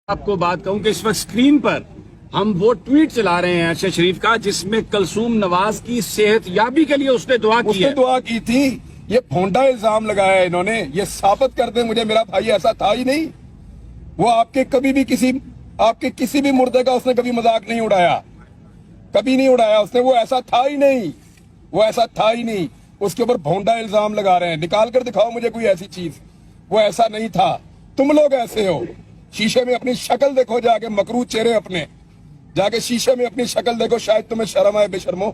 آپ کو بات کہوں کہ اس وقت اسکرین پر ہم وہ ٹویٹ چلا رہے ہیں ارشد شریف کا جس میں کلثوم نواز کی صحت یابی کے لیے اس نے دعا کی تھی۔ یہ بھونڈا الزام لگایا ہے انہوں نے، یہ ثابت کر دیں مجھے میرا بھائی ایسا تھا ہی نہیں۔ وہ آپ کے کسی بھی مردے کا اس نے کبھی مذاق نہیں اڑایا، کبھی نہیں اڑایا اس نے۔ وہ ایسا تھا ہی نہیں، اس کے اوپر بھونڈا الزام لگا رہے ہیں۔ نکال کر دکھاؤ مجھے کوئی ایسی چیز، وہ ایسا نہیں تھا۔ تم لوگ ایسے ہو، شیشے میں اپنی شکل دیکھو، جا کے مکروہ چہرے اپنے جا کے شیشے میں اپنی شکل دیکھو، شاید تمہیں شرم آئے بے شرمو۔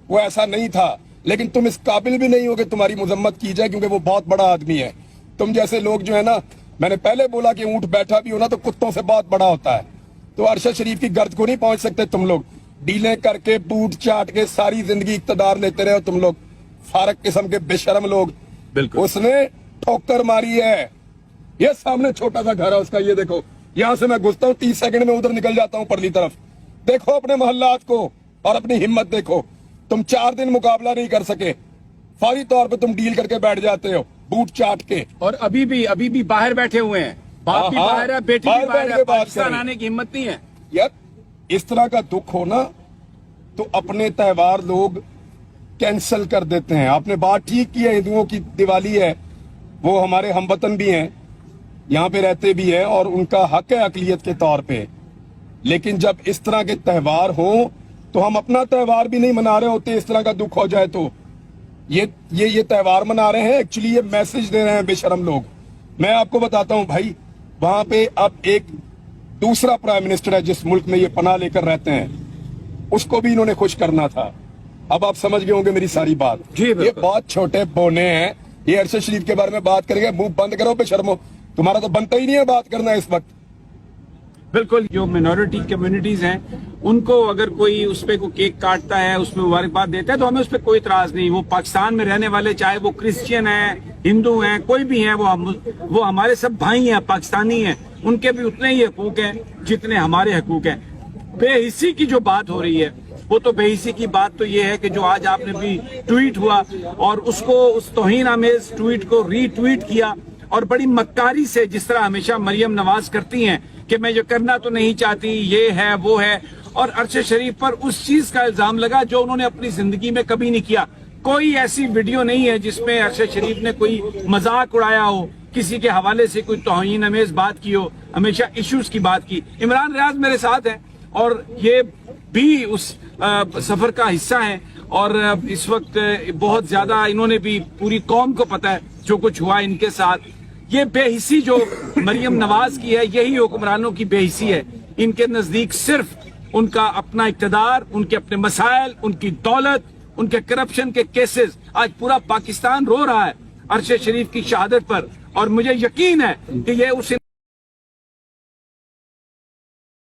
وہ ایسا نہیں تھا، لیکن تم اس قابل بھی نہیں ہو کہ تمہاری مذمت کی جائے، کیونکہ وہ بہت بڑا آدمی ہے۔ تم جیسے لوگ جو ہے نا، میں نے پہلے بولا کہ اونٹ بیٹھا بھی ہونا تو کتوں سے بہت بڑا ہوتا ہے، تو ارشد شریف کی گرد کو نہیں پہنچ سکتے تم لوگ۔ ڈیلیں کر کے بوٹ چاٹ کے ساری زندگی اقتدار لیتے رہے ہو تم لوگ، فارق قسم کے بے شرم لوگ۔ بالکل اس نے ٹھوکر ماری ہے۔ یہ سامنے چھوٹا سا گھر ہے اس کا، یہ دیکھو، یہاں سے میں گھستا ہوں 30 سیکنڈ میں ادھر نکل جاتا ہوں پرلی طرف۔ دیکھو اپنے محلات کو اور اپنی ہمت دیکھو۔ تم 4 دن مقابلہ نہیں کر سکے، فوری طور پہ تم ڈیل کر کے بیٹھ جاتے ہو بوٹ چاٹ کے، اور ابھی بھی باہر بیٹھے ہوئے ہیں۔ باپ بھی باہر ہے، بیٹی بھی باہر ہے، پاکستان آنے کی ہمت نہیں ہے۔ یار اس طرح کا دکھ ہونا تو اپنے تہوار لوگ کینسل کر دیتے ہیں۔ آپ نے بات ٹھیک کی ہے، ہندوؤں کی دیوالی ہے، وہ ہمارے ہم وطن بھی ہیں، یہاں پہ رہتے بھی ہیں اور ان کا حق ہے اقلیت کے طور پہ، لیکن جب اس طرح کے تہوار ہوں تو ہم اپنا تہوار بھی نہیں منا رہے ہوتے۔ اس طرح کا دکھ ہو جائے تو یہ تہوار منا رہے ہیں، ایکچولی یہ میسج دے رہے ہیں بے شرم لوگ۔ میں آپ کو بتاتا ہوں بھائی، وہاں پہ اب ایک دوسرا پرائم منسٹر ہے جس ملک میں یہ پناہ لے کر رہتے ہیں، اس کو بھی انہوں نے خوش کرنا تھا۔ اب آپ سمجھ گئے ہوں گے میری ساری بات۔ یہ بہت چھوٹے بونے ہیں، یہ ارشد شریف کے بارے میں بات کریں گے، منہ بند کرو بے شرمو، تمہارا تو بنتا ہی نہیں ہے بات کرنا اس وقت۔ بالکل، جو منورٹی کمیونٹیز ہیں ان کو اگر کوئی اس پہ کوئی کیک کاٹتا ہے، اس میں مبارکباد دیتا ہے تو ہمیں اس پہ کوئی اعتراض نہیں۔ وہ پاکستان میں رہنے والے، چاہے وہ کرسچین ہیں، ہندو ہیں، کوئی بھی ہیں، وہ ہمارے سب بھائی ہیں، پاکستانی ہیں، ان کے بھی اتنے ہی حقوق ہیں جتنے ہمارے حقوق ہیں۔ بے حسی کی جو بات ہو رہی ہے، وہ تو بے حسی کی بات تو یہ ہے کہ جو آج آپ نے بھی ٹویٹ ہوا اور اس توہین آمیز ٹویٹ کو ری ٹویٹ کیا، اور بڑی مکاری سے، جس طرح ہمیشہ مریم نواز کرتی ہیں کہ میں جو کرنا تو نہیں چاہتی، یہ ہے وہ ہے، اور ارشد شریف پر اس چیز کا الزام لگا جو انہوں نے اپنی زندگی میں کبھی نہیں کیا۔ کوئی ایسی ویڈیو نہیں ہے جس میں ارشد شریف نے کوئی مذاق اڑایا ہو، کسی کے حوالے سے کوئی توہین امیز بات کی ہو، ہمیشہ ایشوز کی بات کی۔ عمران ریاض میرے ساتھ ہیں اور یہ بھی اس سفر کا حصہ ہیں، اور اس وقت بہت زیادہ انہوں نے بھی، پوری قوم کو پتہ ہے جو کچھ ہوا ان کے ساتھ۔ یہ بے حسی جو مریم نواز کی ہے، یہی حکمرانوں کی بے حسی ہے۔ ان کے نزدیک صرف ان کا اپنا اقتدار، ان کے اپنے مسائل، ان کی دولت، ان کے کرپشن کے کیسز۔ آج پورا پاکستان رو رہا ہے ارشد شریف کی شہادت پر، اور مجھے یقین ہے کہ یہ اس